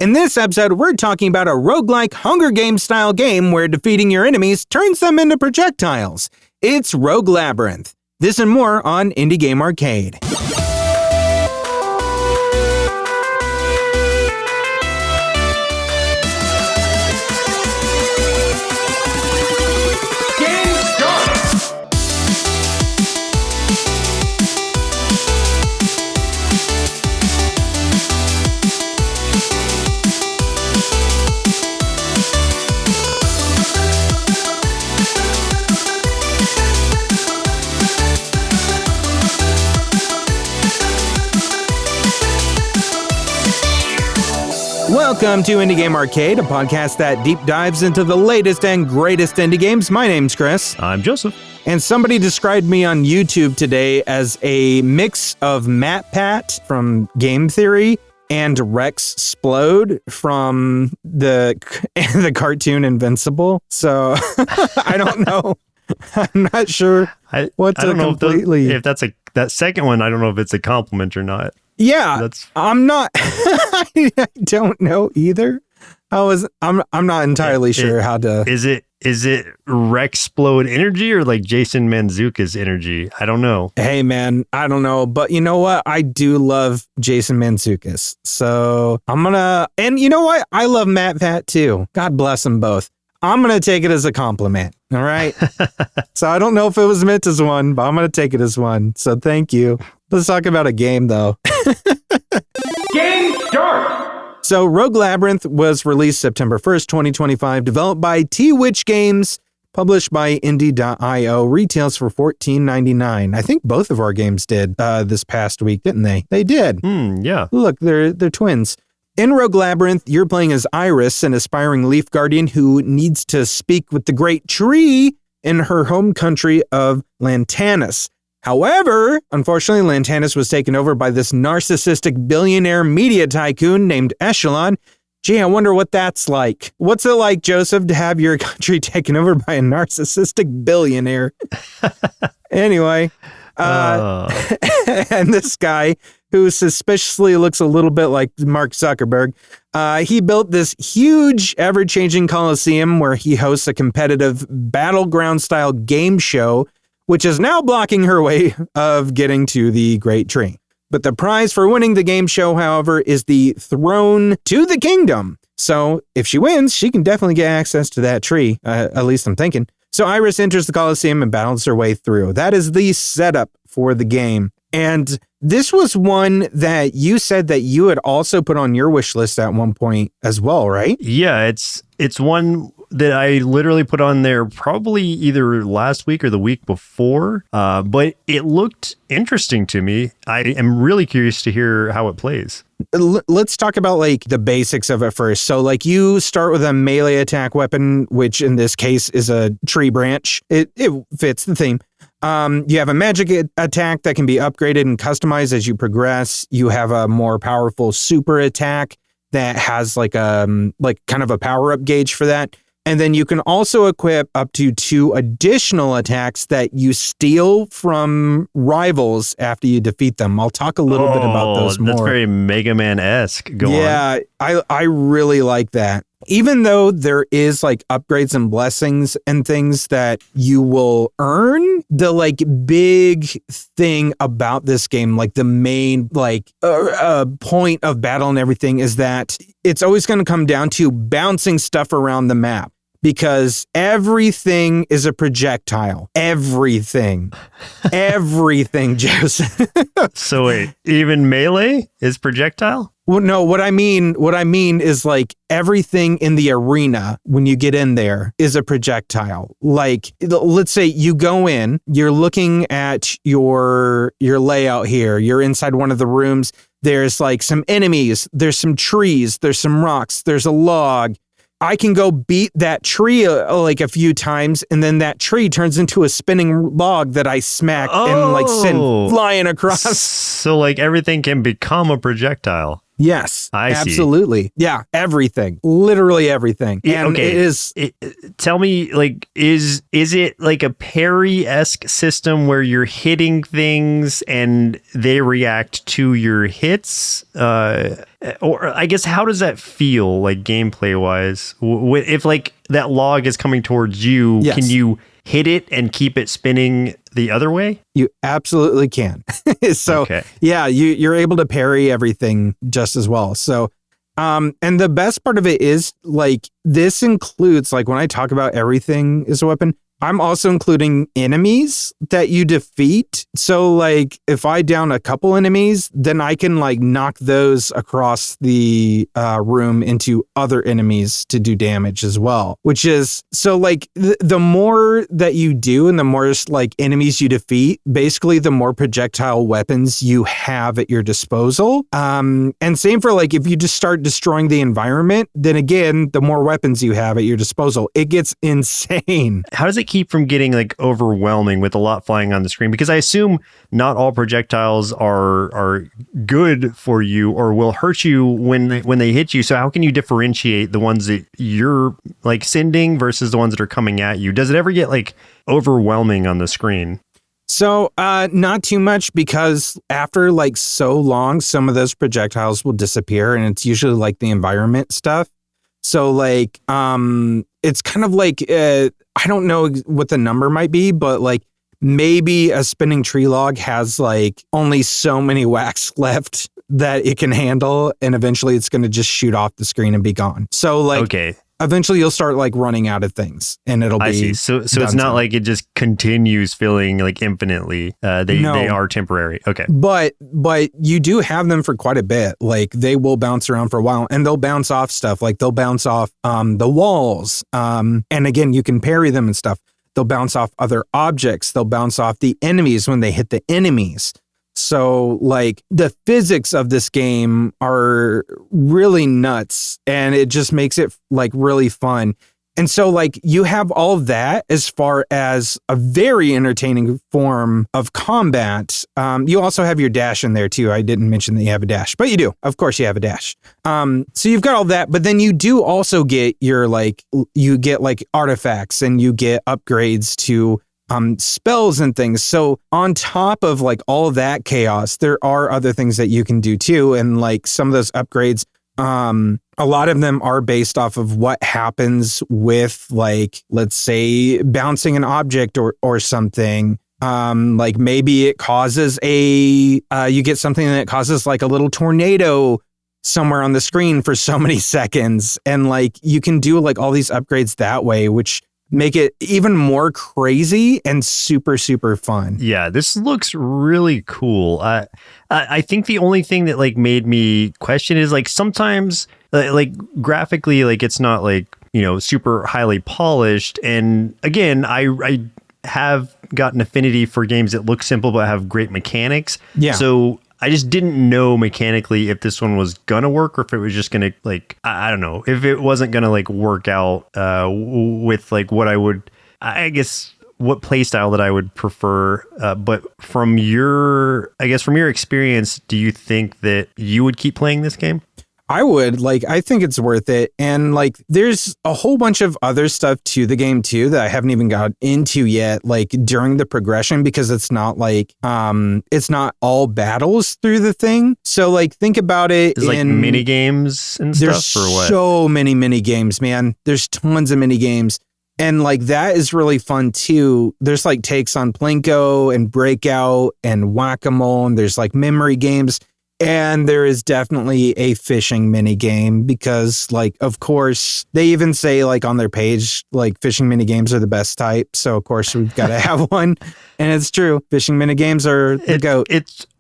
In this episode, we're talking about a roguelike Hunger Games style game where defeating your enemies turns them into projectiles. It's Rogue Labyrinth. This and more on Indie Game Arcade. Welcome to Indie Game Arcade, a podcast that deep dives into the latest and greatest indie games. My name's Chris. I'm Joseph. And somebody described me on YouTube today as a mix of MatPat from Game Theory and Rex Splode from the cartoon Invincible. So I don't know. I'm not sure what to completely... If that's that second one, I don't know if it's a compliment or not. Yeah, I'm not. I don't know either. I'm not entirely sure how to. Is it Rexplode energy or like Jason Mantzoukas energy? I don't know. Hey man, I don't know, but you know what? I do love Jason Mantzoukas, so I'm gonna. And you know what? I love MatPat too. God bless them both. I'm gonna take it as a compliment. All right. So I don't know if it was meant as one, but I'm gonna take it as one. So thank you. Let's talk about a game though. Game start! So Rogue Labyrinth was released September 1st, 2025, developed by T-Witch Games, published by Indie.io, retails for $14.99. I think both of our games did this past week, didn't they? They did. Yeah. Look, they're twins. In Rogue Labyrinth, you're playing as Iris, an aspiring leaf guardian who needs to speak with the great tree in her home country of Lantanis. However, unfortunately, Lantanis was taken over by this narcissistic billionaire media tycoon named Echelon. Gee, I wonder what that's like. What's it like, Joseph, to have your country taken over by a narcissistic billionaire? Anyway, and this guy, who suspiciously looks a little bit like Mark Zuckerberg, he built this huge, ever-changing coliseum where he hosts a competitive battleground-style game show, which is now blocking her way of getting to the Great Tree. But the prize for winning the game show, however, is the throne to the kingdom. So if she wins, she can definitely get access to that tree, at least I'm thinking. So Iris enters the Coliseum and battles her way through. That is the setup for the game. And this was one that you said that you had also put on your wish list at one point as well, right? Yeah, it's one that I literally put on there probably either last week or the week before, but it looked interesting to me. I am really curious to hear how it plays. Let's talk about like the basics of it first. So like you start with a melee attack weapon, which in this case is a tree branch. It fits the theme. You have a magic attack that can be upgraded and customized as you progress. You have a more powerful super attack that has like kind of a power up gauge for that. And then you can also equip up to 2 additional attacks that you steal from rivals after you defeat them. I'll talk a little bit about those more. That's very Mega Man-esque. Yeah, I really like that. Even though there is like upgrades and blessings and things that you will earn, the like big thing about this game, like the main like point of battle and everything is that it's always going to come down to bouncing stuff around the map. Because everything is a projectile. Everything, Joseph. So wait, even melee is projectile? Well, no, what I mean is like everything in the arena when you get in there is a projectile. Like, let's say you go in, you're looking at your layout here. You're inside one of the rooms. There's like some enemies. There's some trees. There's some rocks. There's a log. I can go beat that tree like a few times, and then that tree turns into a spinning log that I smack and like send flying across. So like everything can become a projectile. Yes, I see. absolutely. Yeah, everything. Literally everything. And okay. it is... Tell me, like, is it like a parry-esque system where you're hitting things and they react to your hits? Or I guess, how does that feel, like, gameplay-wise? If, like, that log is coming towards you, Yes. can you hit it and keep it spinning the other way? You absolutely can. So, Okay. yeah, you're able to parry everything just as well. So, and the best part of it is, like, this includes, like, when I talk about everything is a weapon, I'm also including enemies that you defeat. So, like, if I down a couple enemies, then I can, like, knock those across the room into other enemies to do damage as well. Which is, so, like, the more that you do and the more, like, enemies you defeat, basically the more projectile weapons you have at your disposal. And same for, like, if you just start destroying the environment, then again, the more weapons you have at your disposal. It gets insane. How does it keep from getting, like, overwhelming with a lot flying on the screen? Because I assume not all projectiles are good for you or will hurt you when they hit you. So how can you differentiate the ones that you're, like, sending versus the ones that are coming at you? Does it ever get, like, overwhelming on the screen? So, not too much, because after, like, so long, some of those projectiles will disappear, and it's usually, like, the environment stuff. So, like, it's kind of like, I don't know what the number might be, but, like, maybe a spinning tree log has, like, only so many wax left that it can handle, and eventually it's going to just shoot off the screen and be gone. So, like, okay. Eventually you'll start, like, running out of things, and it'll be... I see. So it's not like it just continues filling, like, infinitely. They are temporary. Okay. But you do have them for quite a bit. Like, they will bounce around for a while, and they'll bounce off stuff. Like, they'll bounce off the walls. And again, you can parry them and stuff. They'll bounce off other objects. They'll bounce off the enemies when they hit the enemies. So, like, the physics of this game are really nuts, and it just makes it, like, really fun. And so, like, you have all of that as far as a very entertaining form of combat. You also have your dash in there too. I didn't mention that you have a dash, but you do. Of course you have a dash. So you've got all that, but then you do also get your, like, you get, like, artifacts, and you get upgrades to spells and things. So on top of, like, all of that chaos, there are other things that you can do too. And, like, some of those upgrades, a lot of them are based off of what happens with, like, let's say bouncing an object or something. Like, maybe it causes you get something that causes, like, a little tornado somewhere on the screen for so many seconds. And, like, you can do, like, all these upgrades that way, which make it even more crazy and super, super fun. Yeah, this looks really cool. I think the only thing that, like, made me question is, like, sometimes, like, graphically, like, it's not, like, you know, super highly polished. And again, I have got an affinity for games that look simple but have great mechanics. Yeah. So I just didn't know mechanically if this one was gonna work or if it was just gonna, like, I don't know, if it wasn't gonna, like, work out with, like, what I would, I guess, what playstyle that I would prefer. But from your experience, do you think that you would keep playing this game? I would. Like, I think it's worth it. And, like, there's a whole bunch of other stuff to the game too that I haven't even got into yet, like, during the progression, because it's not like, it's not all battles through the thing. So, like, think about it. There's, like, mini games and stuff, or what? There's so many mini games, man. There's tons of mini games. And, like, that is really fun too. There's, like, takes on Plinko and Breakout and Whack-A-Mole, and there's, like, memory games. And there is definitely a fishing mini game because, like, of course, they even say, like, on their page, like, fishing mini games are the best type. So, of course, we've got to have one. And it's true. Fishing mini games are the GOAT.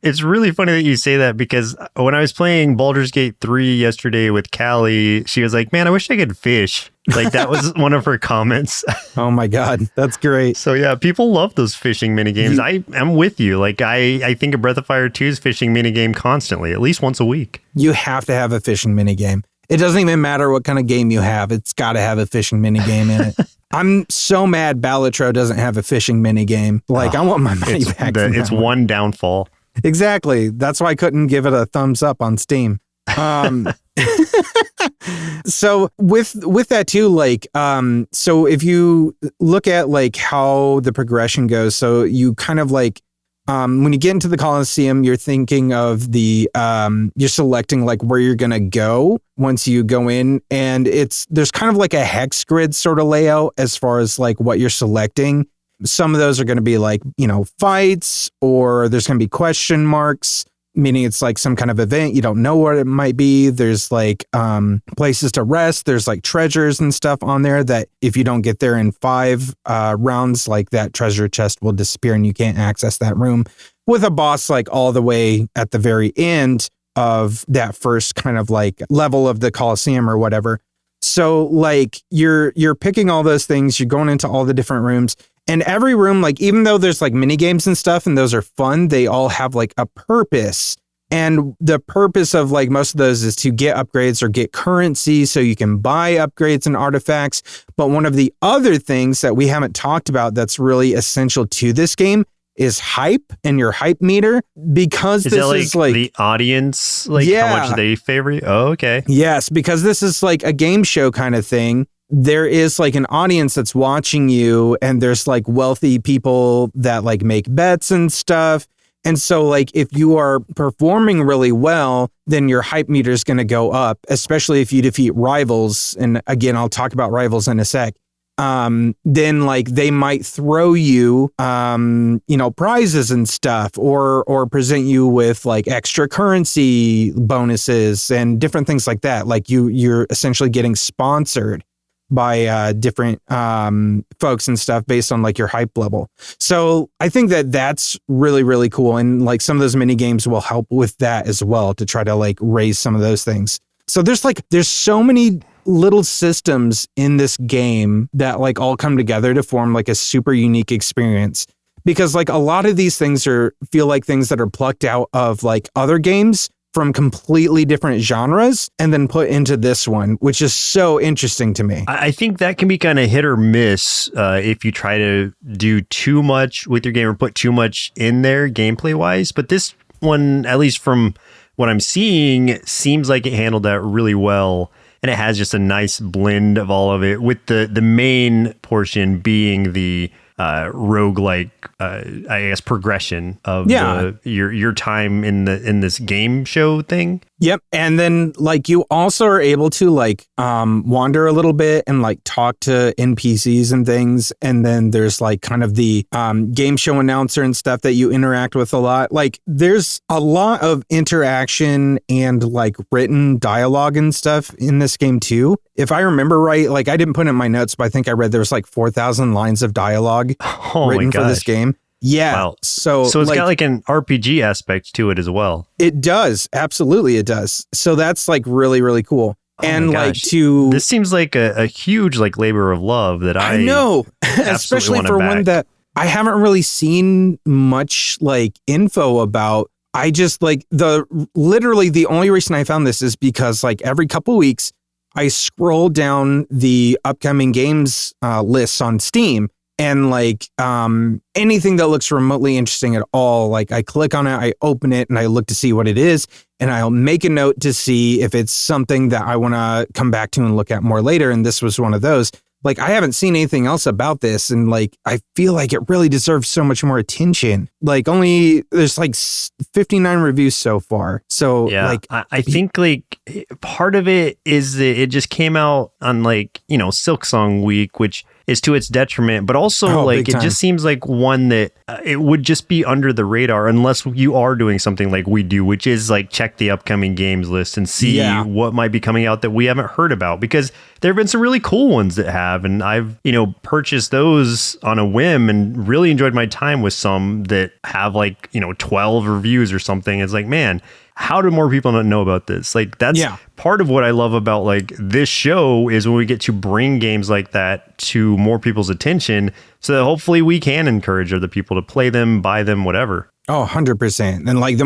It's really funny that you say that, because when I was playing Baldur's Gate 3 yesterday with Callie, she was like, man, I wish I could fish. Like, that was one of her comments. Oh my God, that's great. So yeah, people love those fishing mini games. I'm with you. Like, I think of Breath of Fire 2's fishing mini game constantly, at least once a week. You have to have a fishing mini game. It doesn't even matter what kind of game you have. It's got to have a fishing mini game in it. I'm so mad Balatro doesn't have a fishing mini game. Like, I want my money back. It's one downfall. Exactly. That's why I couldn't give it a thumbs up on Steam. So with that too, like, so if you look at like how the progression goes, so you kind of like, when you get into the Colosseum, you're thinking of the, you're selecting like where you're going to go once you go in. And there's kind of like a hex grid sort of layout as far as like what you're selecting. Some of those are going to be like, fights, or there's going to be question marks, meaning it's like some kind of event. You don't know what it might be. There's like places to rest. There's like treasures and stuff on there that if you don't get there in 5 rounds, like that treasure chest will disappear and you can't access that room, with a boss like all the way at the very end of that first kind of like level of the Colosseum or whatever. So like you're picking all those things, you're going into all the different rooms. And every room, like, even though there's like mini games and stuff, and those are fun, they all have like a purpose. And the purpose of like most of those is to get upgrades or get currency so you can buy upgrades and artifacts. But one of the other things that we haven't talked about that's really essential to this game is hype and your hype meter, because is this that is like the audience, like how much they favor you? Oh, okay. Yes, because this is like a game show kind of thing. There is like an audience that's watching you, and there's like wealthy people that like make bets and stuff. And so like if you are performing really well, then your hype meter is going to go up, especially if you defeat rivals. And again, I'll talk about rivals in a sec. Then like they might throw you, prizes and stuff, or present you with like extra currency bonuses and different things like that. Like you're essentially getting sponsored by different folks and stuff based on like your hype level. So I think that that's really, really cool. And like some of those mini games will help with that as well, to try to like raise some of those things. So there's so many little systems in this game that like all come together to form like a super unique experience, because like a lot of these things feel like things that are plucked out of like other games from completely different genres and then put into this one, which is so interesting to me. I think that can be kind of hit or miss if you try to do too much with your game or put too much in there gameplay wise. But this one, at least from what I'm seeing, seems like it handled that really well. And it has just a nice blend of all of it, with the main portion being the roguelike, I guess, progression of your time in this game show thing. Yep. And then like you also are able to like wander a little bit and like talk to NPCs and things. And then there's like kind of the game show announcer and stuff that you interact with a lot. Like there's a lot of interaction and like written dialogue and stuff in this game too. If I remember right, like I didn't put it in my notes, but I think I read there was like 4,000 lines of dialogue written for this game. Yeah. Wow. So it's got like an RPG aspect to it as well. It does. Absolutely. It does. So that's like really, really cool. Oh and like this seems like a huge like labor of love that I know, especially for one that I haven't really seen much like info about. I just like literally the only reason I found this is because like every couple weeks I scroll down the upcoming games lists on Steam. And like anything that looks remotely interesting at all, like I click on it, I open it, and I look to see what it is. And I'll make a note to see if it's something that I want to come back to and look at more later. And this was one of those. Like I haven't seen anything else about this. And like I feel like it really deserves so much more attention. Like there's like 59 reviews so far. So yeah, like I think like part of it is that it just came out on like, Silksong week, which is to its detriment, but also like it just seems like one that it would just be under the radar unless you are doing something like we do, which is like check the upcoming games list and see what might be coming out that we haven't heard about, because there have been some really cool ones that have, and I've, purchased those on a whim and really enjoyed my time with some that have like, 12 reviews or something. It's like, man, how do more people not know about this? Like that's part of what I love about like this show is when we get to bring games like that to more people's attention, so that hopefully we can encourage other people to play them, buy them, whatever. Oh, 100%. And like the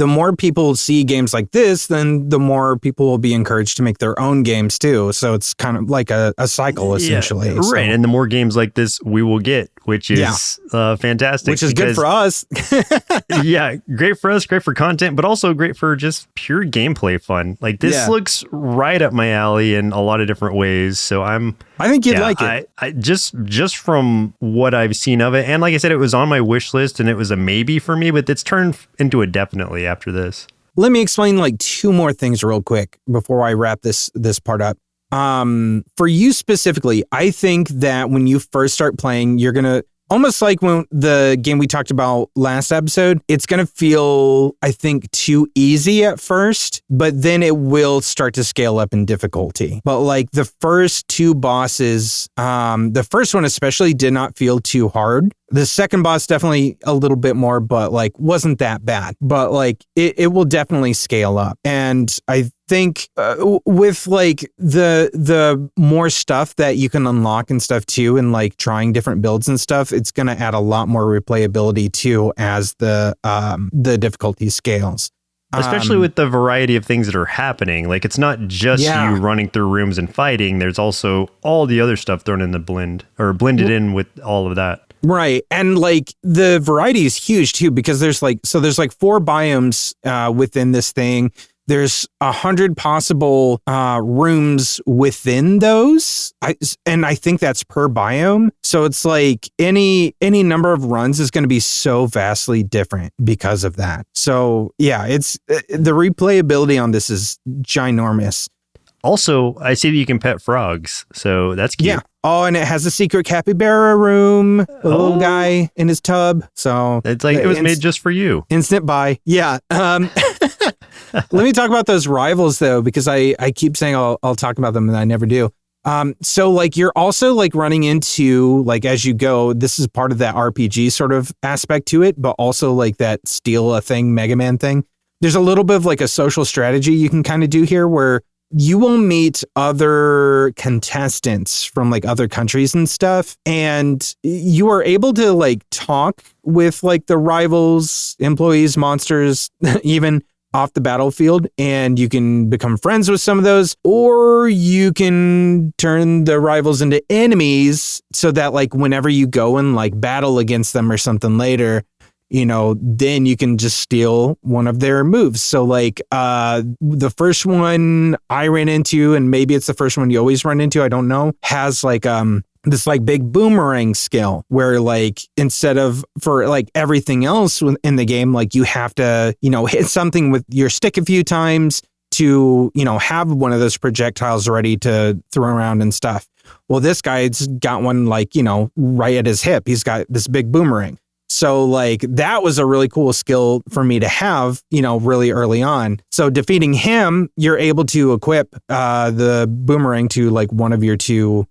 more people see games like this, then the more people will be encouraged to make their own games too. So it's kind of like a cycle essentially. Yeah, right. And the more games like this we will get, which is fantastic. Which is good for us. Yeah, great for us, great for content, but also great for just pure gameplay fun. Like this looks right up my alley in a lot of different ways. So I think you'd like it. I just from what I've seen of it, and like I said, it was on my wish list and it was a maybe for me, but it's turned into a definitely after this. Let me explain like 2 more things real quick before I wrap this part up. For you specifically, I think that when you first start playing, you're going to almost like when the game we talked about last episode, it's going to feel, I think, too easy at first, but then it will start to scale up in difficulty. But like the first 2 bosses, the first one especially did not feel too hard. The second boss definitely a little bit more, but like wasn't that bad. But like it will definitely scale up. And I think with like the more stuff that you can unlock and stuff too, and like trying different builds and stuff, it's going to add a lot more replayability too as the difficulty scales. Especially with the variety of things that are happening. Like it's not just you running through rooms and fighting. There's also all the other stuff thrown in the blended in with all of that. Right. And like the variety is huge too, because there's like 4 biomes within this thing. There's 100 possible rooms within those. I think that's per biome. So it's like any number of runs is going to be so vastly different because of that. So yeah, it's the replayability on this is ginormous. Also, I see that you can pet frogs, so that's cute. Yeah. Oh, and it has a secret capybara room, a little guy in his tub. So it's like it was made just for you. Instant buy. Yeah. Let me talk about those rivals though, because I keep saying I'll talk about them and I never do. So like you're also like running into like as you go, this is part of that RPG sort of aspect to it, but also like that steal a thing, Mega Man thing. There's a little bit of like a social strategy you can kind of do here where you will meet other contestants from like other countries and stuff. And you are able to like talk with like the rivals, employees, monsters, even off the battlefield. And you can become friends with some of those, or you can turn the rivals into enemies so that like whenever you go and like battle against them or something later, you know, then you can just steal one of their moves. So like the first one I ran into, and maybe it's the first one you always run into, I don't know, has like this like big boomerang skill where like instead of for like everything else in the game, like you have to, you know, hit something with your stick a few times to, you know, have one of those projectiles ready to throw around and stuff. Well, this guy's got one like, you know, right at his hip. He's got this big boomerang. So like that was a really cool skill for me to have, you know, really early on. So defeating him, you're able to equip the boomerang to like one of your 2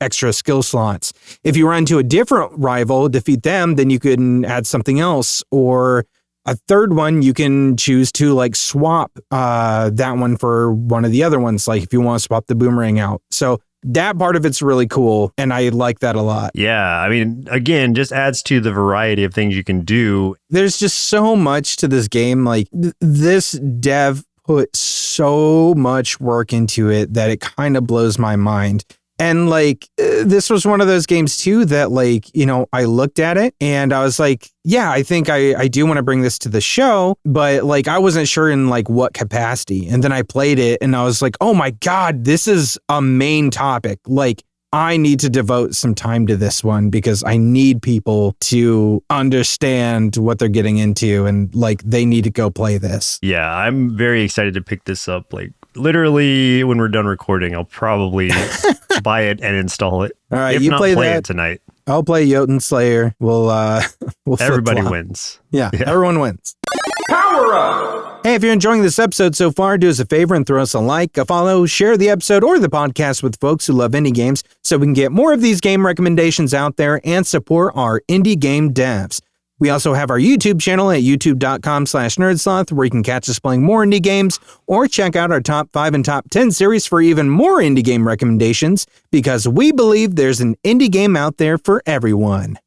extra skill slots. If you run to a different rival, defeat them, then you can add something else. Or a third one, you can choose to like swap that one for one of the other ones. Like if you want to swap the boomerang out. So that part of it's really cool, and I like that a lot. Yeah, I mean, again, just adds to the variety of things you can do. There's just so much to this game. Like this dev put so much work into it that it kind of blows my mind. And like, this was one of those games too that like, you know, I looked at it and I was like, yeah, I think I do want to bring this to the show, but like, I wasn't sure in like what capacity. And then I played it and I was like, oh my God, this is a main topic. Like, I need to devote some time to this one because I need people to understand what they're getting into and like, they need to go play this. Yeah, I'm very excited to pick this up. Like, literally, when we're done recording, I'll probably buy it and install it. All right, if you not play play that it tonight. I'll play Jotun Slayer. We'll Everybody wins. Yeah, everyone wins. Power up! Hey, if you're enjoying this episode so far, do us a favor and throw us a like, a follow, share the episode or the podcast with folks who love indie games so we can get more of these game recommendations out there and support our indie game devs. We also have our YouTube channel at youtube.com/nerdsloth where you can catch us playing more indie games or check out our top 5 and top 10 series for even more indie game recommendations because we believe there's an indie game out there for everyone.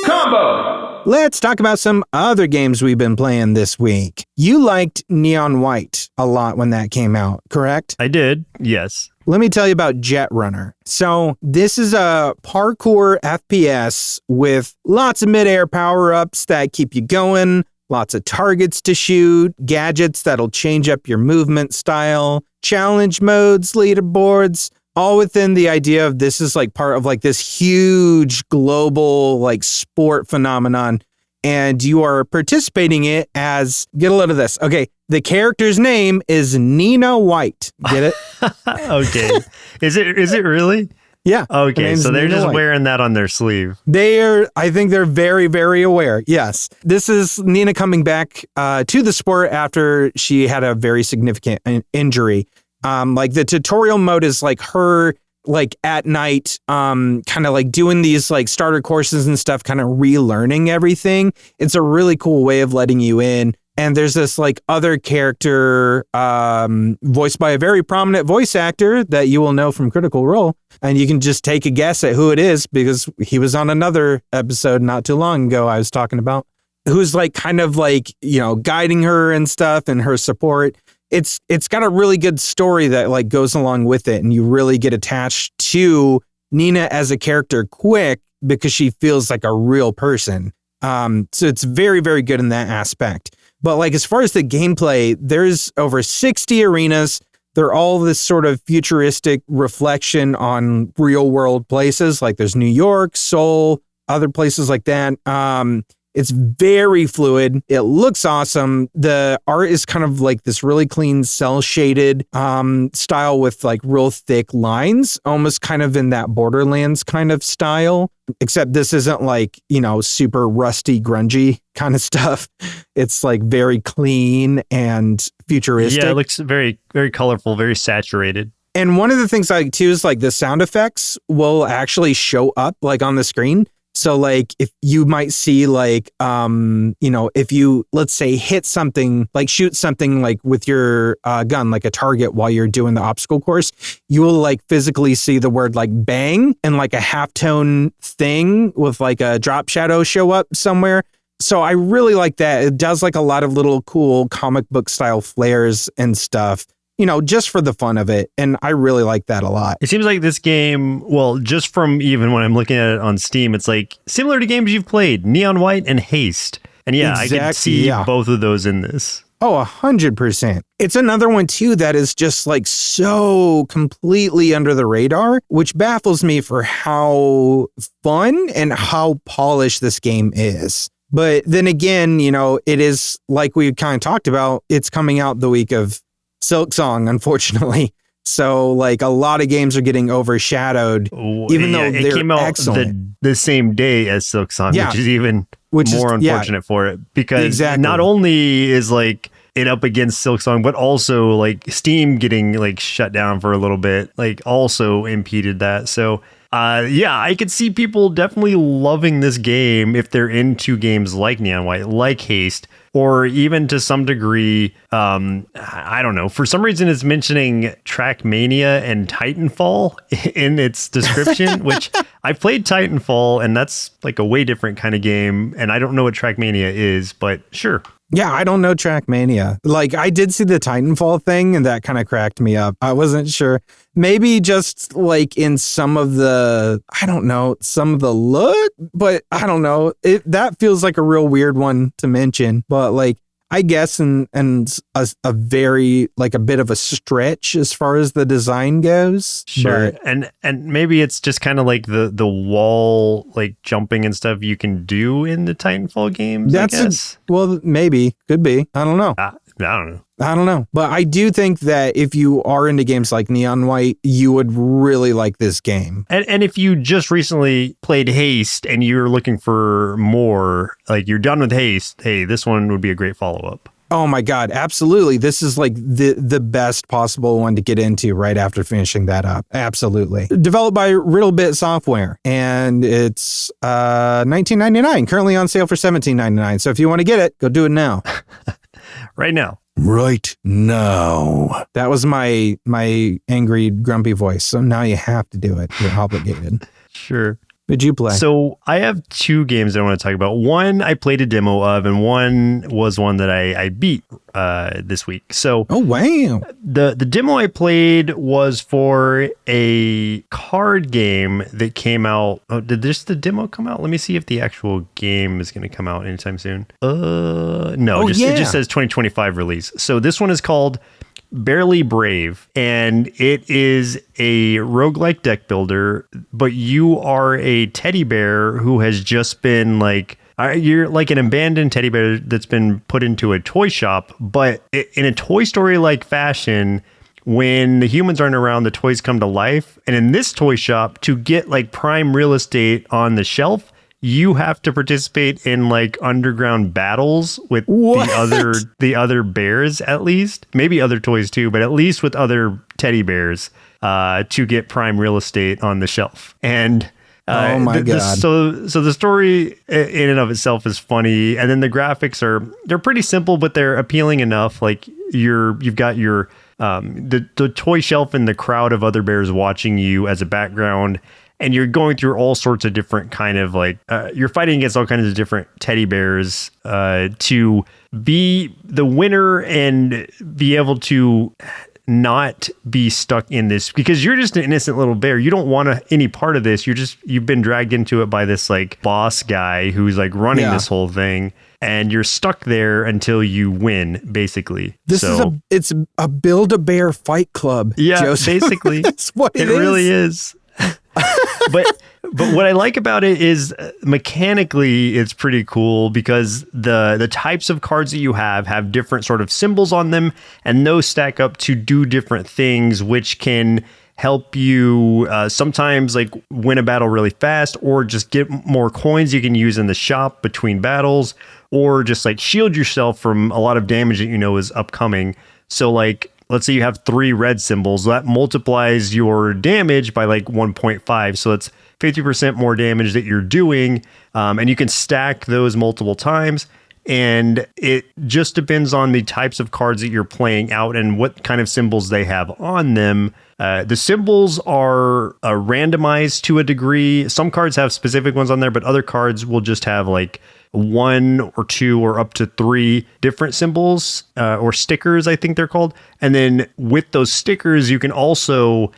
Combo! Let's talk about some other games we've been playing this week. You liked Neon White a lot when that came out, correct? I did, yes. Let me tell you about Jetrunner. So this is a parkour FPS with lots of midair power-ups that keep you going, lots of targets to shoot, gadgets that'll change up your movement style, challenge modes, leaderboards, all within the idea of this is like part of like this huge global like sport phenomenon. And you are participating in it as, get a load of this. Okay, the character's name is Nina White. Get it? Okay. Is it really? Yeah. Okay, so they're Nina just White. wearing that on their sleeve. I think they're very, very aware. Yes. This is Nina coming back to the sport after she had a very significant injury. Like the tutorial mode is like her like at night, kind of like doing these like starter courses and stuff, kind of relearning everything. It's a really cool way of letting you in. And there's this like other character voiced by a very prominent voice actor that you will know from Critical Role. And you can just take a guess at who it is because he was on another episode not too long ago I was talking about, who's like kind of like, you know, guiding her and stuff and her support. It's got a really good story that like goes along with it. And you really get attached to Nina as a character quick because she feels like a real person. So it's very, very good in that aspect. But like, as far as the gameplay, there's over 60 arenas. They're all this sort of futuristic reflection on real world places. Like there's New York, Seoul, other places like that. It's very fluid. It looks awesome. The art is kind of like this really clean cell shaded style with like real thick lines, almost kind of in that Borderlands kind of style. Except this isn't like, you know, super rusty, grungy kind of stuff. It's like very clean and futuristic. Yeah, it looks very, very colorful, very saturated. And one of the things I like too is like the sound effects will actually show up like on the screen. So like if you might see like, you know, if you, let's say, hit something, like shoot something like with your gun, like a target while you're doing the obstacle course, you will like physically see the word like bang and like a halftone thing with like a drop shadow show up somewhere. So I really like that. It does like a lot of little cool comic book style flares and stuff, you know, just for the fun of it. And I really like that a lot. It seems like this game, well, just from even when I'm looking at it on Steam, it's like similar to games you've played, Neon White and Haste. And yeah, I can see both of those in this. Oh, 100%. It's another one too that is just like so completely under the radar, which baffles me for how fun and how polished this game is. But then again, you know, it is like we kind of talked about, it's coming out the week of Silk Song, unfortunately. So like a lot of games are getting overshadowed, even though it they're came out excellent. the same day as Silk Song, which is even more unfortunate for it, because not only is like it up against Silk Song, but also like Steam getting like shut down for a little bit, like also impeded that. So yeah, I could see people definitely loving this game if they're into games like Neon White, like Haste, or even to some degree, I don't know. For some reason, it's mentioning Trackmania and Titanfall in its description, which I've played Titanfall, and that's like a way different kind of game. And I don't know what Trackmania is, but sure. Yeah, I don't know Trackmania. Like, I did see the Titanfall thing, and that kind of cracked me up. I wasn't sure. Maybe just like in some of the, I don't know, some of the look, but I don't know. That feels like a real weird one to mention. But like, I guess, and a very, like a bit of a stretch as far as the design goes. Sure. But, and maybe it's just kind of like the wall, like jumping and stuff you can do in the Titanfall games, I guess. Well, maybe. Could be. I don't know. I don't know. But I do think that if you are into games like Neon White, you would really like this game. And if you just recently played Haste and you're looking for more, like you're done with Haste, hey, this one would be a great follow-up. Oh my God, absolutely. This is like the best possible one to get into right after finishing that up. Absolutely. Developed by Riddlebit Software, and it's $19.99, currently on sale for $17.99. So if you want to get it, go do it now. Right now. Right now. That was my angry, grumpy voice. So now you have to do it. You're obligated. Sure. Did you play? So I have two games that I want to talk about. One I played a demo of, and one was one that I beat this week. So oh, wow. The demo I played was for a card game that came out. Oh, did the demo come out? Let me see if the actual game is going to come out anytime soon. No, it just says 2025 release. So this one is called Barely Brave, and it is a roguelike deck builder, but you are a teddy bear who has just been like, you're like an abandoned teddy bear that's been put into a toy shop, but in a Toy Story-like fashion, when the humans aren't around, the toys come to life. And in this toy shop, to get like prime real estate on the shelf, you have to participate in like underground battles with the other bears, at least. Maybe other toys too, but at least with other teddy bears to get prime real estate on the shelf. And oh my God. So the story in and of itself is funny. And then the graphics they're pretty simple, but they're appealing enough. Like you've got your the toy shelf and the crowd of other bears watching you as a background. And you're going through all sorts of different kind of like, you're fighting against all kinds of different teddy bears to be the winner and be able to not be stuck in this, because you're just an innocent little bear. You don't want any part of this. You've been dragged into it by this like boss guy who's like running this whole thing. And you're stuck there until you win, basically. It's a Build-A-Bear fight club. Yeah, Joseph. Basically. That's what it really is. but what I like about it is mechanically it's pretty cool, because the types of cards that you have different sort of symbols on them, and those stack up to do different things, which can help you sometimes like win a battle really fast, or just get more coins you can use in the shop between battles, or just like shield yourself from a lot of damage that you know is upcoming. So like, let's say you have 3 red symbols, that multiplies your damage by like 1.5. So it's 50% more damage that you're doing. And you can stack those multiple times. And it just depends on the types of cards that you're playing out and what kind of symbols they have on them. The symbols are randomized to a degree. Some cards have specific ones on there, but other cards will just have like 1 or 2 or up to 3 different symbols or stickers, I think they're called. And then with those stickers, you can also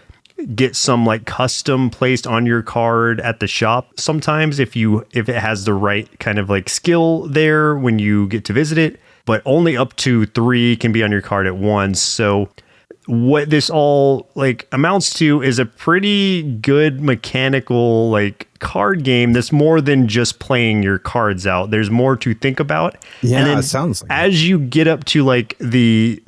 get some like custom placed on your card at the shop sometimes if it has the right kind of like skill there when you get to visit it, but only up to 3 can be on your card at once. So what this all like amounts to is a pretty good mechanical like card game that's more than just playing your cards out. There's more to think about. Yeah, and then it sounds like as you get up to like the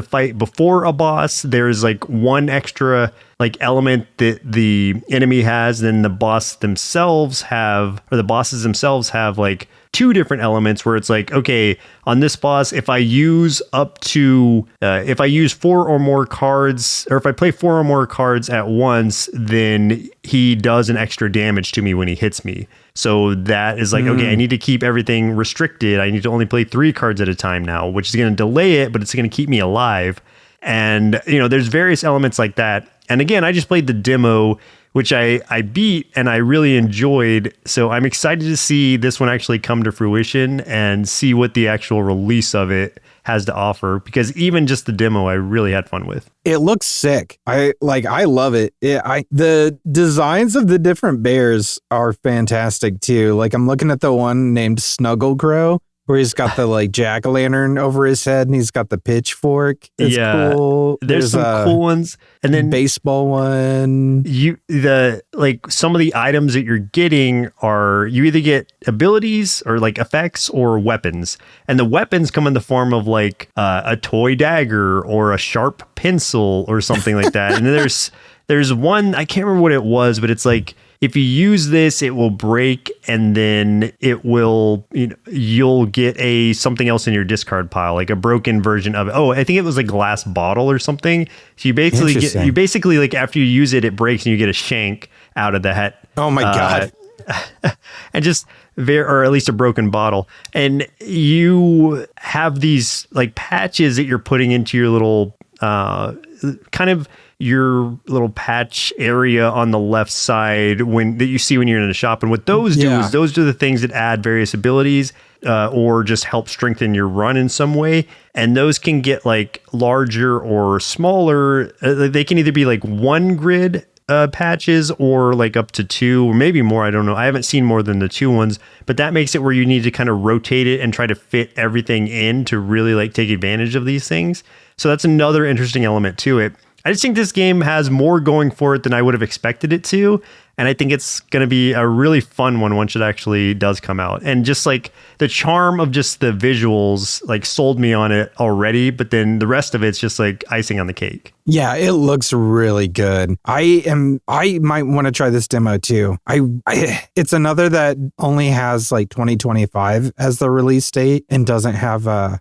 fight before a boss, there's like one extra like element that the enemy has, then the bosses themselves have like 2 different elements where it's like, okay, on this boss, if I use 4 or more cards, or if I play 4 or more cards at once, then he does an extra damage to me when he hits me. So that is like, okay, I need to keep everything restricted. I need to only play 3 cards at a time now, which is going to delay it, but it's going to keep me alive. And, you know, there's various elements like that. And again, I just played the demo, which I beat and I really enjoyed. So I'm excited to see this one actually come to fruition and see what the actual release of it has to offer, because even just the demo I really had fun with. It looks sick. I love it. The designs of the different bears are fantastic too. Like I'm looking at the one named Snuggle Crow, where he's got the like jack-o'-lantern over his head and he's got the pitchfork. It's cool. There's some cool ones. And then baseball one. Some of the items that you're getting are, you either get abilities or like effects or weapons. And the weapons come in the form of like a toy dagger or a sharp pencil or something like that. And then there's one, I can't remember what it was, but it's like, if you use this, it will break, and then it will, you'll get something else in your discard pile, like a broken version of it. Oh, I think it was a glass bottle or something. So you basically like after you use it, it breaks and you get a shank out of the hat. Oh my God. And just or at least a broken bottle. And you have these like patches that you're putting into your little kind of your little patch area on the left side that you see when you're in the shop. And what those do is those are the things that add various abilities or just help strengthen your run in some way. And those can get like larger or smaller. They can either be like 1 grid patches or like up to 2 or maybe more. I don't know. I haven't seen more than the 2 ones, but that makes it where you need to kind of rotate it and try to fit everything in to really like take advantage of these things. So that's another interesting element to it. I just think this game has more going for it than I would have expected it to. And I think it's going to be a really fun one once it actually does come out. And just like the charm of just the visuals like sold me on it already. But then the rest of it's just like icing on the cake. Yeah, it looks really good. I might want to try this demo too. It's another that only has like 2025 as the release date and doesn't have a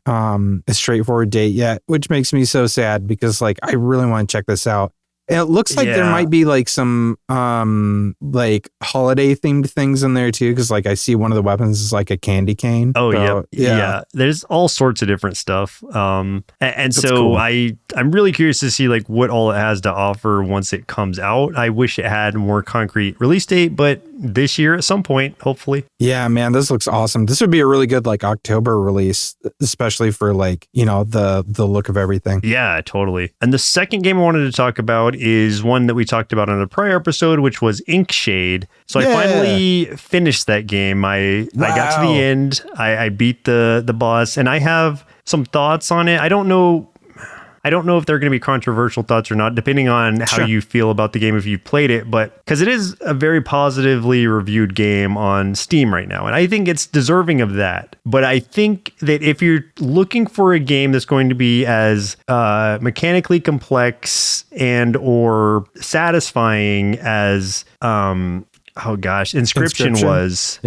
straightforward date yet, which makes me so sad because like I really want to check this out. And it looks like there might be like some like holiday themed things in there too, because like I see one of the weapons is like a candy cane. Oh so, yeah. There's all sorts of different stuff. And so cool. I'm really curious to see like what all it has to offer once it comes out. I wish it had more concrete release date, but this year at some point, hopefully. Yeah, man, this looks awesome. This would be a really good like October release, especially for like, you know, the look of everything. Yeah, totally. And the second game I wanted to talk about is one that we talked about on a prior episode, which was Inkshade. So I finally finished that game. I got to the end. I beat the boss, and I have some thoughts on it. I don't know if they're going to be controversial thoughts or not, depending on how you feel about the game if you played it, but because it is a very positively reviewed game on Steam right now, and I think it's deserving of that. But I think that if you're looking for a game that's going to be as mechanically complex and or satisfying as Inscription was,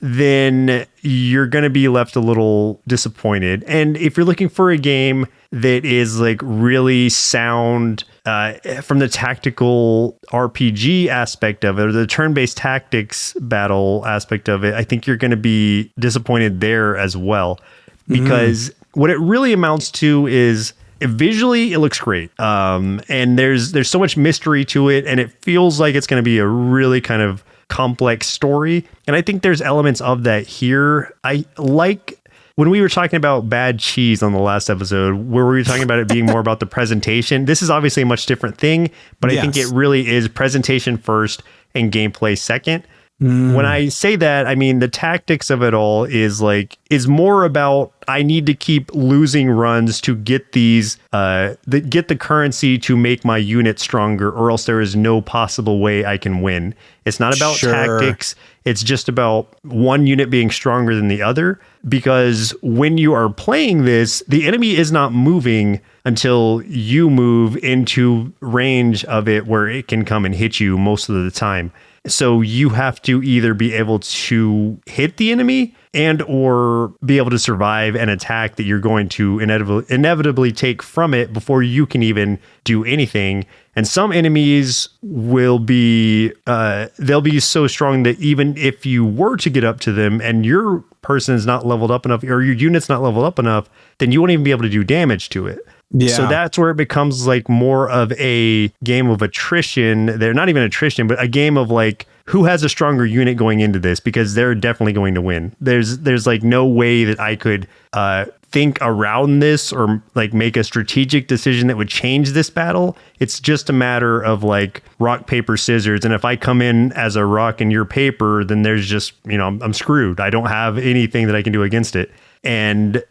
then you're going to be left a little disappointed. And if you're looking for a game that is like really sound from the tactical RPG aspect of it, or the turn-based tactics battle aspect of it, I think you're going to be disappointed there as well. Because what it really amounts to is visually it looks great. And there's so much mystery to it, and it feels like it's going to be a really kind of complex story. And I think there's elements of that here. I like when we were talking about bad cheese on the last episode, where we were talking about it being more about the presentation. This is obviously a much different thing, but I think it really is presentation first and gameplay second. When I say that, I mean the tactics of it all is more about I need to keep losing runs to get these get the currency to make my unit stronger, or else there is no possible way I can win. It's not about tactics. It's just about one unit being stronger than the other, because when you are playing this, the enemy is not moving until you move into range of it where it can come and hit you most of the time. So you have to either be able to hit the enemy and or be able to survive an attack that you're going to inevitably take from it before you can even do anything. And some enemies will be they'll be so strong that even if you were to get up to them and your person is not leveled up enough, or your unit's not leveled up enough, then you won't even be able to do damage to it. Yeah. So that's where it becomes like more of a game of attrition. They're not even attrition, but a game of like who has a stronger unit going into this, because they're definitely going to win. There's like no way that I could think around this or like make a strategic decision that would change this battle. It's just a matter of like rock, paper, scissors. And if I come in as a rock and you're paper, then there's just, I'm screwed. I don't have anything that I can do against it. And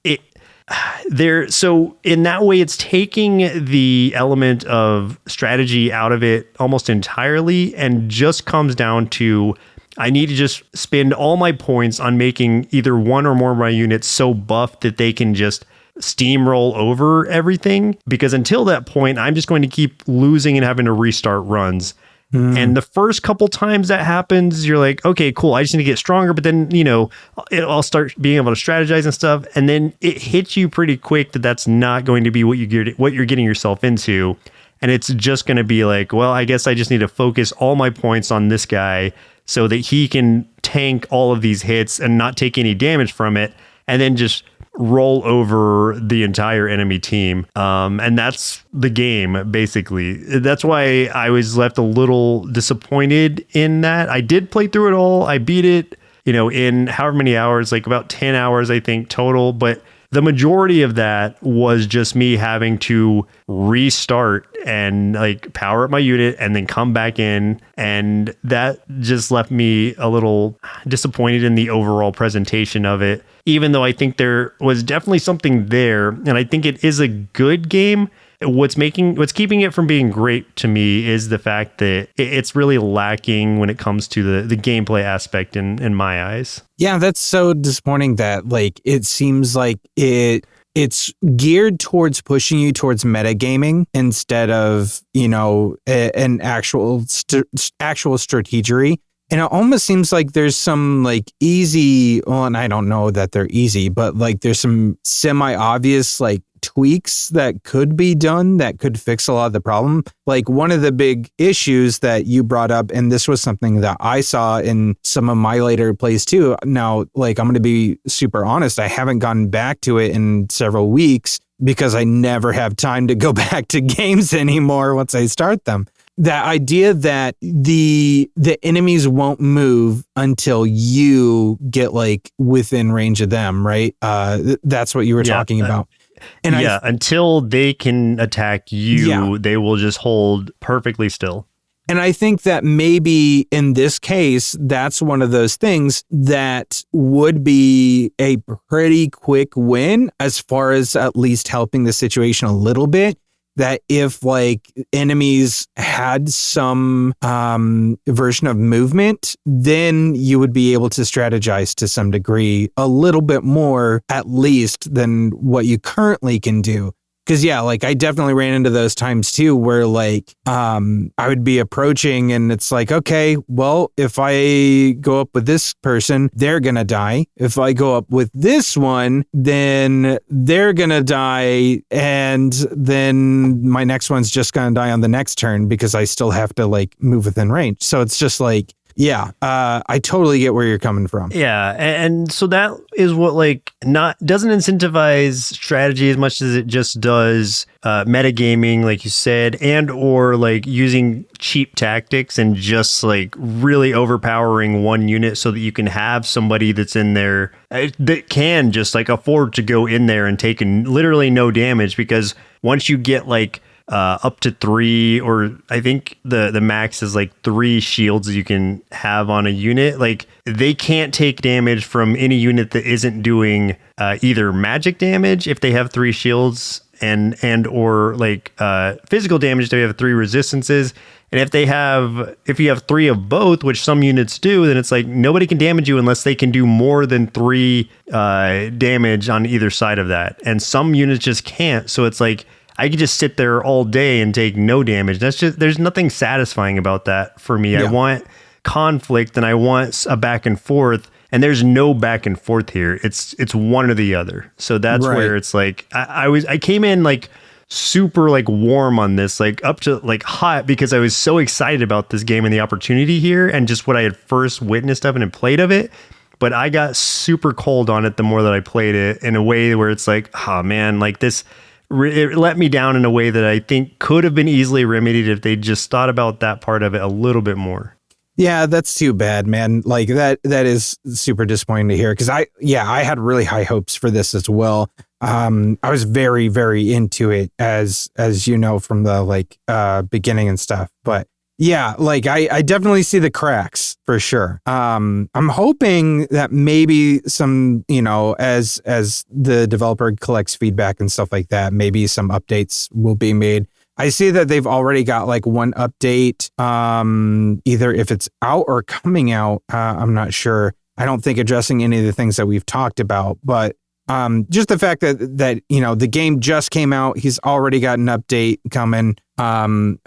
so in that way, it's taking the element of strategy out of it almost entirely, and just comes down to I need to just spend all my points on making either one or more of my units so buffed that they can just steamroll over everything, because until that point, I'm just going to keep losing and having to restart runs. And the first couple times that happens, you're like, okay, cool, I just need to get stronger. But then, I'll start being able to strategize and stuff. And then it hits you pretty quick that that's not going to be what you're getting yourself into. And it's just going to be like, well, I guess I just need to focus all my points on this guy so that he can tank all of these hits and not take any damage from it. And then just roll over the entire enemy team. And that's the game, basically. That's why I was left a little disappointed in that. I did play through it all. I beat it, in however many hours, like about 10 hours, I think, total. But the majority of that was just me having to restart and like power up my unit and then come back in. And that just left me a little disappointed in the overall presentation of it, even though I think there was definitely something there. And I think it is a good game. What's keeping it from being great to me is the fact that it's really lacking when it comes to the gameplay aspect in my eyes. Yeah, that's so disappointing that like it seems like it's geared towards pushing you towards metagaming instead of, an actual strategery. And it almost seems like there's some like easy, well, and I don't know that they're easy, but like there's some semi-obvious like tweaks that could be done that could fix a lot of the problem. Like one of the big issues that you brought up, and this was something that I saw in some of my later plays too. Now, like I'm going to be super honest, I haven't gotten back to it in several weeks because I never have time to go back to games anymore once I start them. That idea that the enemies won't move until you get like within range of them, right? That's what you were talking about. And until they can attack you, they will just hold perfectly still. And I think that maybe in this case, that's one of those things that would be a pretty quick win as far as at least helping the situation a little bit. That if like enemies had some version of movement, then you would be able to strategize to some degree a little bit more, at least, than what you currently can do. Because like I definitely ran into those times too, where like I would be approaching and it's like, okay, well, if I go up with this person, they're gonna die. If I go up with this one, then they're gonna die, and then my next one's just gonna die on the next turn because I still have to like move within range. So it's just like, I totally get where you're coming from. Yeah, and so that is what like doesn't incentivize strategy as much as it just does metagaming, like you said, and or like using cheap tactics and just like really overpowering one unit so that you can have somebody that's in there that can just like afford to go in there and take literally no damage, because once you get like up to 3, or I think the max is like 3 shields you can have on a unit. Like they can't take damage from any unit that isn't doing either magic damage if they have 3 shields and or like physical damage if they have 3 resistances. And if you have 3 of both, which some units do, then it's like nobody can damage you unless they can do more than 3 damage on either side of that. And some units just can't. So it's like I could just sit there all day and take no damage. There's nothing satisfying about that for me. Yeah. I want conflict and I want a back and forth, and there's no back and forth here. It's one or the other. So that's right. Where it's like, I came in like super like warm on this, like up to like hot, because I was so excited about this game and the opportunity here and just what I had first witnessed of it and played of it. But I got super cold on it the more that I played it, in a way where it's like, oh man, like this, it let me down in a way that I think could have been easily remedied if they just thought about that part of it a little bit more. Yeah, that's too bad, man. Like that is super disappointing to hear, because I had really high hopes for this as well. I was very, very into it as you know from the like beginning and stuff. But yeah, like I definitely see the cracks for sure. I'm hoping that maybe some, you know, as the developer collects feedback and stuff like that, maybe some updates will be made. I see that they've already got like one update, either if it's out or coming out. I'm not sure. I don't think addressing any of the things that we've talked about, but just the fact that you know the game just came out, he's already got an update coming.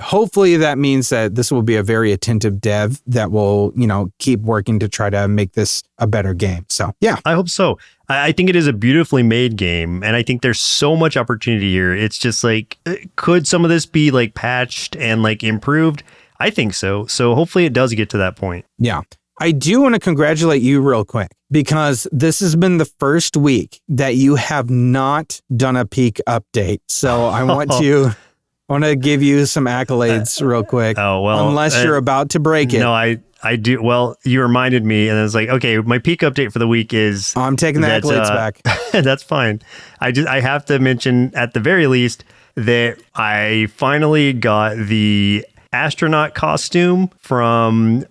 Hopefully that means that this will be a very attentive dev that will, you know, keep working to try to make this a better game. So yeah, I hope so. I think it is a beautifully made game, and I think there's so much opportunity here. It's just like, could some of this be like patched and like improved? I think so. So hopefully it does get to that point. Yeah. I do want to congratulate you real quick because this has been the first week that you have not done a peak update. So I want to give you some accolades real quick. Oh, well, unless you're about to break it. No, I do. Well, you reminded me, and I was like, okay, my peak update for the week is. I'm taking the accolades back. That's fine. I have to mention at the very least that I finally got the astronaut costume from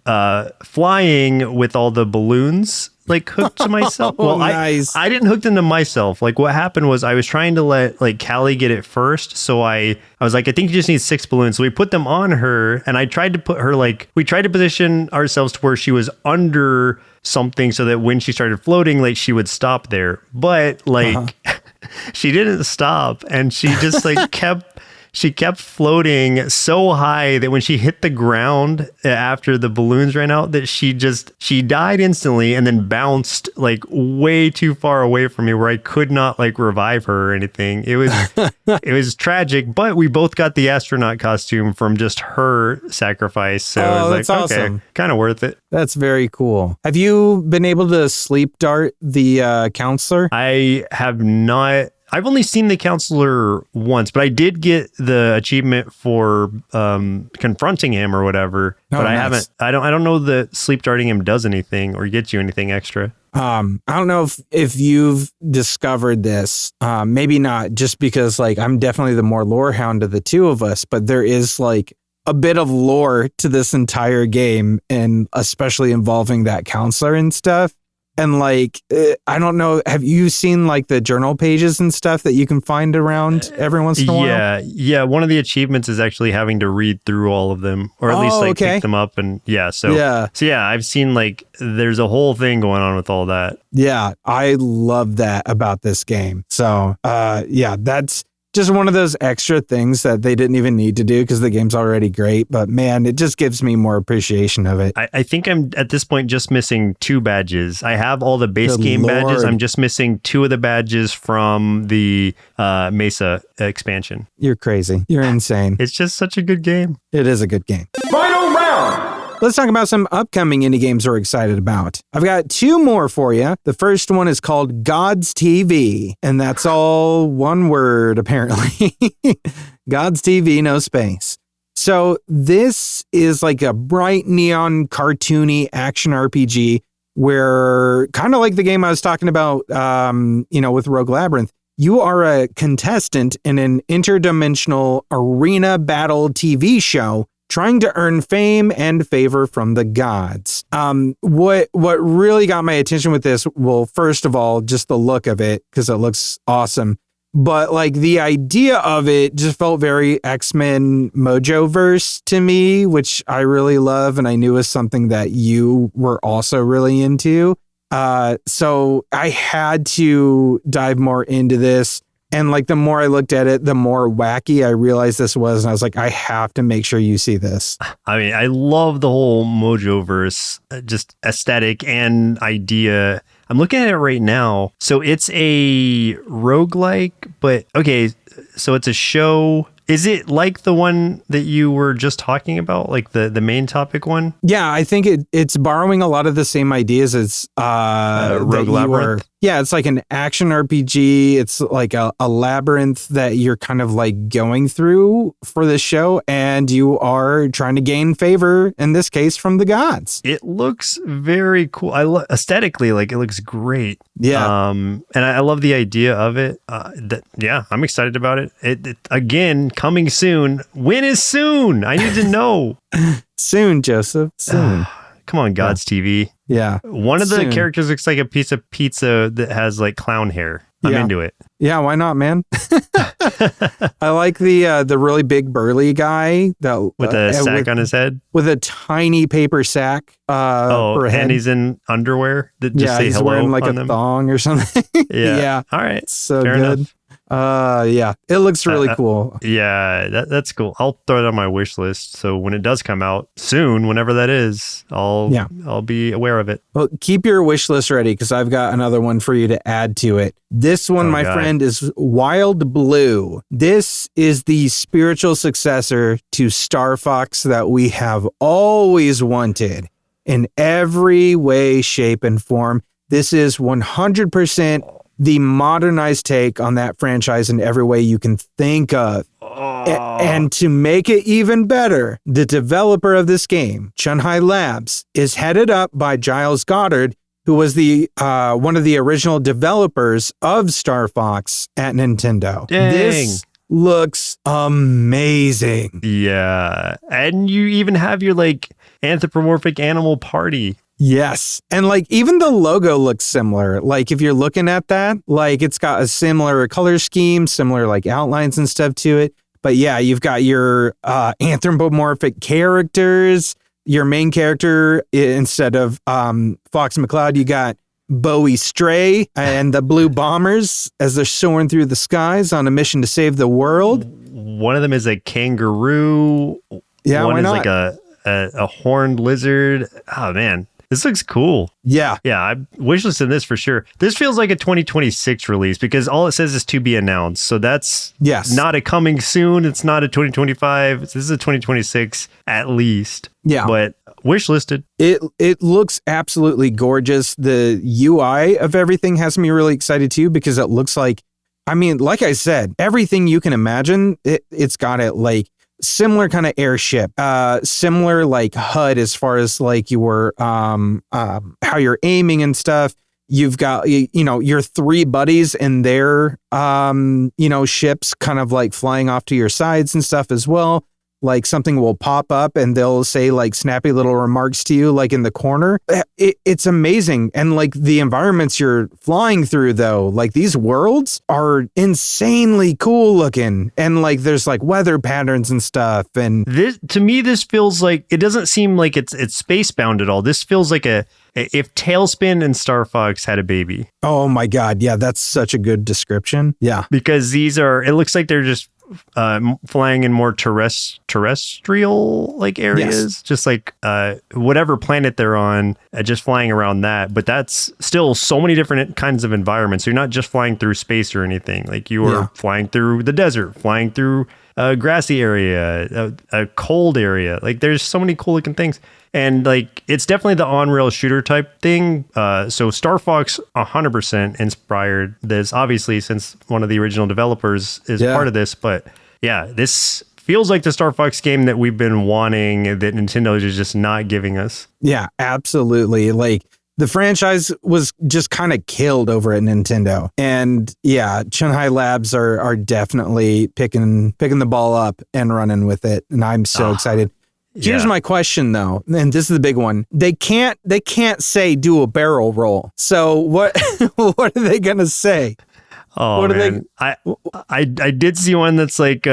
flying with all the balloons like hooked to myself. Well, nice. I didn't hook them to myself. Like what happened was I was trying to let like Callie get it first. So I was like, I think you just need 6 balloons. So we put them on her and I tried to put her we tried to position ourselves to where she was under something so that when she started floating, like she would stop there. But like she didn't stop and she just like kept floating so high that when she hit the ground after the balloons ran out, that she died instantly and then bounced like way too far away from me where I could not like revive her or anything. It was tragic, but we both got the astronaut costume from just her sacrifice. So it was that's like, awesome. Okay, kind of worth it. That's very cool. Have you been able to sleep dart the counselor? I have not. I've only seen the counselor once, but I did get the achievement for confronting him or whatever. But I haven't. I don't know that sleep darting him does anything or gets you anything extra. I don't know if you've discovered this. Maybe not, just because like I'm definitely the more lore hound of the two of us. But there is like a bit of lore to this entire game, and especially involving that counselor and stuff. And like, I don't know, have you seen like the journal pages and stuff that you can find around every once in a while? Yeah. One of the achievements is actually having to read through all of them, or at least like pick them up. And So I've seen like there's a whole thing going on with all that. Yeah, I love that about this game. So that's just one of those extra things that they didn't even need to do because the game's already great. But man, it just gives me more appreciation of it. I think I'm at this point just missing 2 badges. I have all the base game badges. I'm just missing 2 of the badges from the Mesa expansion. You're crazy. You're insane. It's just such a good game. It is a good game. Final round. Let's talk about some upcoming indie games we're excited about. I've got 2 more for you. The first one is called GodsTV, and that's all one word, apparently. GodsTV, no space. So this is like a bright neon cartoony action RPG where, kind of like the game I was talking about, with Rogue Labyrinth, you are a contestant in an interdimensional arena battle TV show trying to earn fame and favor from the gods. What really got my attention with this, well, first of all, just the look of it, because it looks awesome. But like the idea of it just felt very X-Men Mojo-verse to me, which I really love, and I knew was something that you were also really into. So I had to dive more into this. And like the more I looked at it, the more wacky I realized this was. And I was like, I have to make sure you see this. I mean, I love the whole Mojo-verse, just aesthetic and idea. I'm looking at it right now. So it's a roguelike, but okay. So it's a show. Is it like the one that you were just talking about, like the main topic one? Yeah, I think it's borrowing a lot of the same ideas as Rogue Labyrinth. Yeah, it's like an action RPG. It's like a labyrinth that you're kind of like going through for this show, and you are trying to gain favor, in this case, from the gods. It looks very cool. Aesthetically, like it looks great. Yeah. And I love the idea of it. I'm excited about it. It again, coming soon. When is soon? I need to know. Soon, Joseph. Soon. Come on, GodsTV. Yeah. One of the characters looks like a piece of pizza that has like clown hair. I'm into it. Yeah, why not, man? I like the really big burly guy that with a sack on his head, with a tiny paper sack. For a head. And he's in underwear that just say he's hello wearing like on a them. thong or something. Yeah. All right. So fair good. enough. It looks really cool. Yeah, that's cool. I'll throw it on my wish list. So when it does come out soon, whenever that is, I'll be aware of it. Well, keep your wish list ready because I've got another one for you to add to it. This one, friend, is Wild Blue. This is the spiritual successor to Star Fox that we have always wanted. in every way, shape, and form. This is 100% the modernized take on that franchise in every way you can think of. And to make it even better, the developer of this game, Chunhai Labs, is headed up by Giles Goddard, who was the one of the original developers of Star Fox at Nintendo. Dang. This looks amazing. Yeah. And you even have your like anthropomorphic animal party. Yes. And like even the logo looks similar. Like if you're looking at that, like it's got a similar color scheme, similar like outlines and stuff to it. But yeah, you've got your anthropomorphic characters. Your main character, instead of Fox McCloud, you got Bowie Stray and the Blue Bombers as they're soaring through the skies on a mission to save the world. One of them is a kangaroo. Yeah, one why is not? like a horned lizard. Oh man, this looks cool. Yeah. Yeah, I wishlisted this for sure. This feels like a 2026 release because all it says is to be announced. So that's not a coming soon. It's not a 2025. This is a 2026 at least. Yeah. But wishlisted. It looks absolutely gorgeous. The UI of everything has me really excited too because it looks like, I mean, like I said, everything you can imagine, it's got it like similar kind of airship, similar like HUD as far as like your how you're aiming and stuff. You've got your three buddies and their ships kind of like flying off to your sides and stuff as well. Like something will pop up and they'll say like snappy little remarks to you like in the corner. It's amazing. And like the environments you're flying through though, like these worlds are insanely cool looking. And like there's like weather patterns and stuff. And this, to me, this feels like, it doesn't seem like it's space bound at all. This feels like if Tailspin and Star Fox had a baby. Oh my God. Yeah, that's such a good description. Yeah. Because it looks like they're just flying in more terrestrial like areas, yes. Just like whatever planet they're on, just flying around that. But that's still so many different kinds of environments. So you're not just flying through space or anything. Like you are flying through the desert, flying through a grassy area, a cold area. Like there's so many cool looking things. And like, it's definitely the on-rail shooter type thing. So Star Fox 100% inspired this, obviously, since one of the original developers is part of this. But yeah, this feels like the Star Fox game that we've been wanting that Nintendo is just not giving us. Yeah, absolutely. Like the franchise was just kind of killed over at Nintendo. And yeah, Chunhai Labs are definitely picking the ball up and running with it. And I'm so excited. Here's my question though, and this is the big one. They can't say do a barrel roll. So what what are they gonna say? Oh what man, I did see one that's like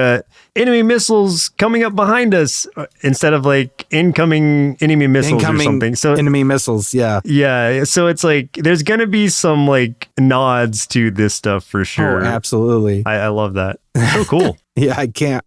enemy missiles coming up behind us instead of like incoming enemy missiles or something. So enemy missiles, yeah. Yeah, so it's like there's gonna be some like nods to this stuff for sure. Oh, absolutely. I love that. So cool. Yeah, I can't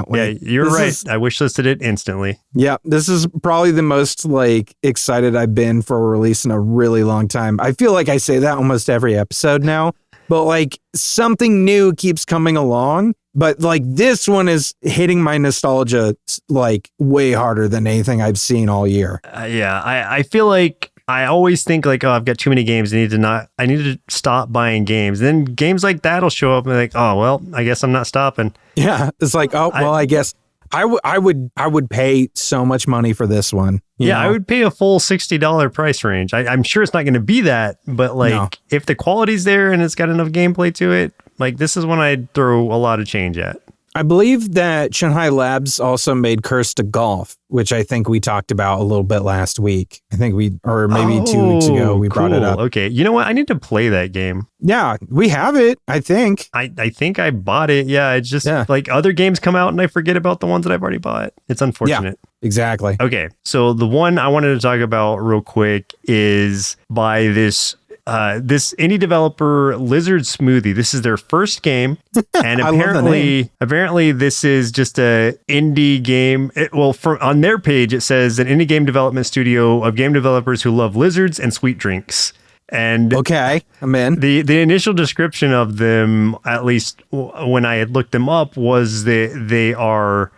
wait. Yeah, you're right. I wishlisted it instantly. Yeah, this is probably the most like excited I've been for a release in a really long time. I feel like I say that almost every episode now, but like something new keeps coming along. But like this one is hitting my nostalgia like way harder than anything I've seen all year. I feel like I always think like, oh, I've got too many games. I need to stop buying games. And then games like that'll show up and like, oh, well, I guess I'm not stopping. Yeah. It's like, oh, well, I guess I would pay so much money for this one. Yeah. I would pay a full $60 price range. I'm sure it's not going to be that, but like if the quality's there and it's got enough gameplay to it, like this is when I'd throw a lot of change at. I believe that Chunhai Labs also made Curse to Golf, which I think we talked about a little bit last week. I think or maybe 2 weeks ago, we brought it up. Okay. You know what? I need to play that game. Yeah, we have it, I think. I think I bought it. Yeah, it's just like other games come out and I forget about the ones that I've already bought. It's unfortunate. Yeah, exactly. Okay. So the one I wanted to talk about real quick is by this indie developer Lizard Smoothie. This is their first game, and apparently this is just a indie game. On their page it says an indie game development studio of game developers who love lizards and sweet drinks. And okay, I'm in. The initial description of them, at least when I had looked them up, was they are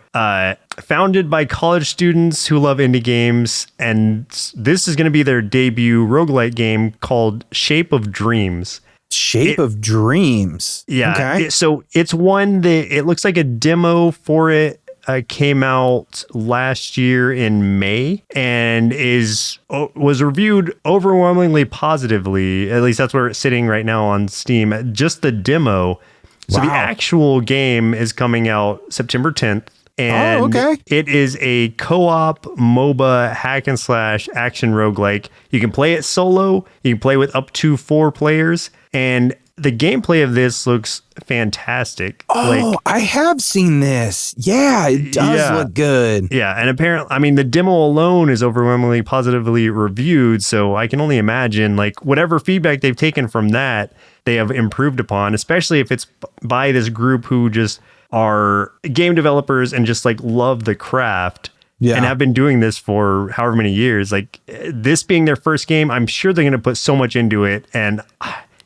founded by college students who love indie games, and this is going to be their debut roguelike game called Shape of Dreams. Shape of Dreams. Yeah. Okay. So it's one that it looks like a demo for it came out last year in May and was reviewed overwhelmingly positively. At least that's where it's sitting right now on Steam. Just the demo. So the actual game is coming out September 10th. And it is a co-op MOBA hack and slash action roguelike. You can play it solo. You can play with up to 4 players. And the gameplay of this looks fantastic. Oh, I have seen this. Yeah, it does look good. Yeah, and apparently, I mean, the demo alone is overwhelmingly positively reviewed. So I can only imagine, like, whatever feedback they've taken from that, they have improved upon, especially if it's by this group who just are game developers and just like love the craft and have been doing this for however many years. Like this being their first game, I'm sure they're going to put so much into it, and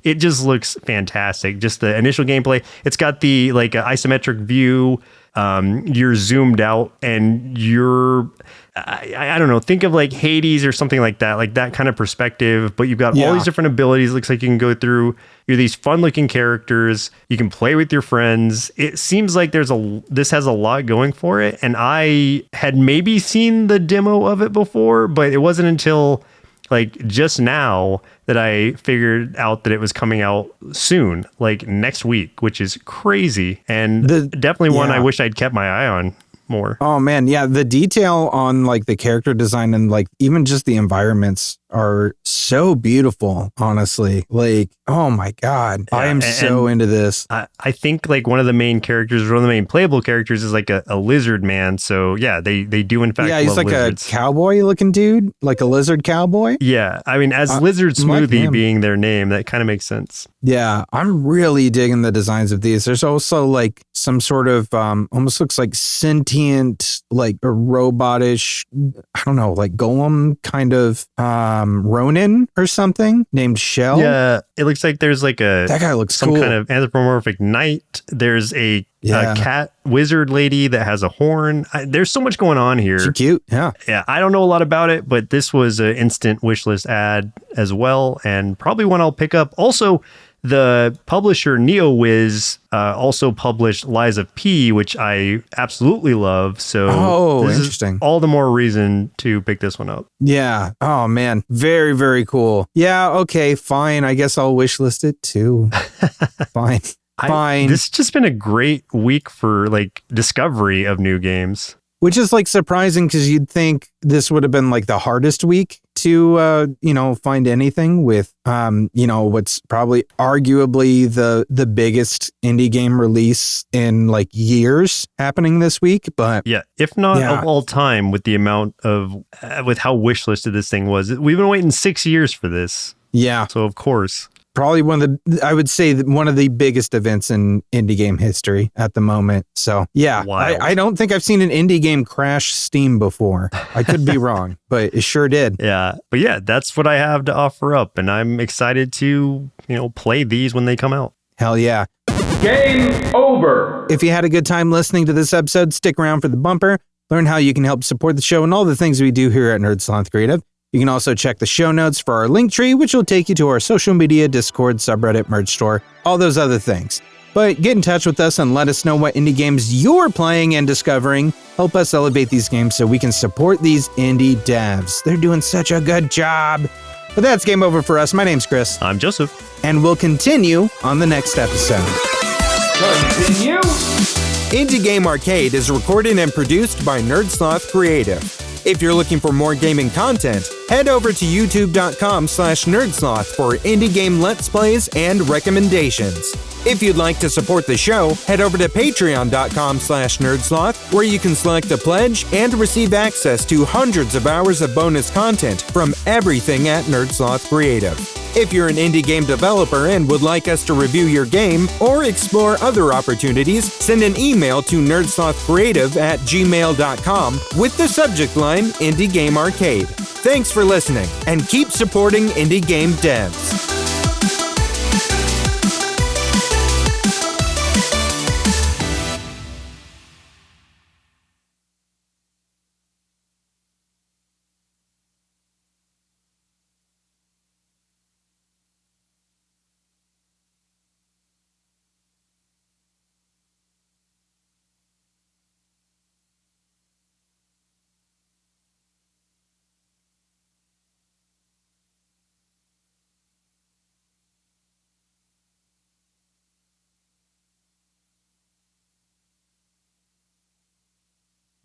it just looks fantastic. Just the initial gameplay. It's got the like isometric view. You're zoomed out and you're, I don't know, think of like Hades or something like that kind of perspective, but you've got all these different abilities. It looks like you can go through, you're these fun looking characters. You can play with your friends. It seems like this has a lot going for it. And I had maybe seen the demo of it before, but it wasn't until like just now that I figured out that it was coming out soon, like next week, which is crazy. And definitely one I wish I'd kept my eye on more. Oh man, yeah, the detail on like the character design and like even just the environments are so beautiful, honestly. Like, oh my God, I am so into this. I think like one of the main characters, one of the main playable characters is like a lizard man. So yeah, they do in fact he's love like lizards. A cowboy looking dude, like a lizard cowboy. Yeah, I mean, as Lizard Smoothie like being their name, that kind of makes sense. Yeah, I'm really digging the designs of these. There's also like some sort of almost looks like sentient, like a robotish, I don't know, like golem kind of Ronin or something named Shell. Yeah, it looks like there's like that guy looks some cool. kind of anthropomorphic knight. There's a cat wizard lady that has a horn. There's so much going on here. She's cute. Yeah. I don't know a lot about it, but this was an instant wishlist ad as well, and probably one I'll pick up. Also, the publisher NeoWiz also published Lies of P, which I absolutely love. So this interesting. Is all the more reason to pick this one up. Yeah. Oh man. Very, very cool. Yeah. Okay. Fine. I guess I'll wishlist it too. Fine. Fine. This has just been a great week for like discovery of new games. Which is like surprising because you'd think this would have been like the hardest week to, find anything with, what's probably arguably the biggest indie game release in like years happening this week. But yeah, if not of all time, with the amount of, with how wishlisted this thing was. We've been waiting 6 years for this. Yeah. So of course. Probably I would say one of the biggest events in indie game history at the moment. So yeah, I don't think I've seen an indie game crash Steam before. I could be wrong, but it sure did. Yeah. But yeah, that's what I have to offer up. And I'm excited to, play these when they come out. Hell yeah. Game over. If you had a good time listening to this episode, stick around for the bumper. Learn how you can help support the show and all the things we do here at Nerd Sloth Creative. You can also check the show notes for our link tree, which will take you to our social media, Discord, subreddit, merch store, all those other things. But get in touch with us and let us know what indie games you're playing and discovering. Help us elevate these games so we can support these indie devs. They're doing such a good job. But that's game over for us. My name's Chris. I'm Joseph. And we'll continue on the next episode. Continue. Indie Game Arcade is recorded and produced by Nerd Sloth Creative. If you're looking for more gaming content, head over to youtube.com/nerdsloth for indie game let's plays and recommendations. If you'd like to support the show, head over to patreon.com/nerdsloth, where you can select a pledge and receive access to hundreds of hours of bonus content from everything at Nerd Sloth Creative. If you're an indie game developer and would like us to review your game or explore other opportunities, send an email to nerdslothcreative@gmail.com with the subject line Indie Game Arcade. Thanks for listening, and keep supporting indie game devs.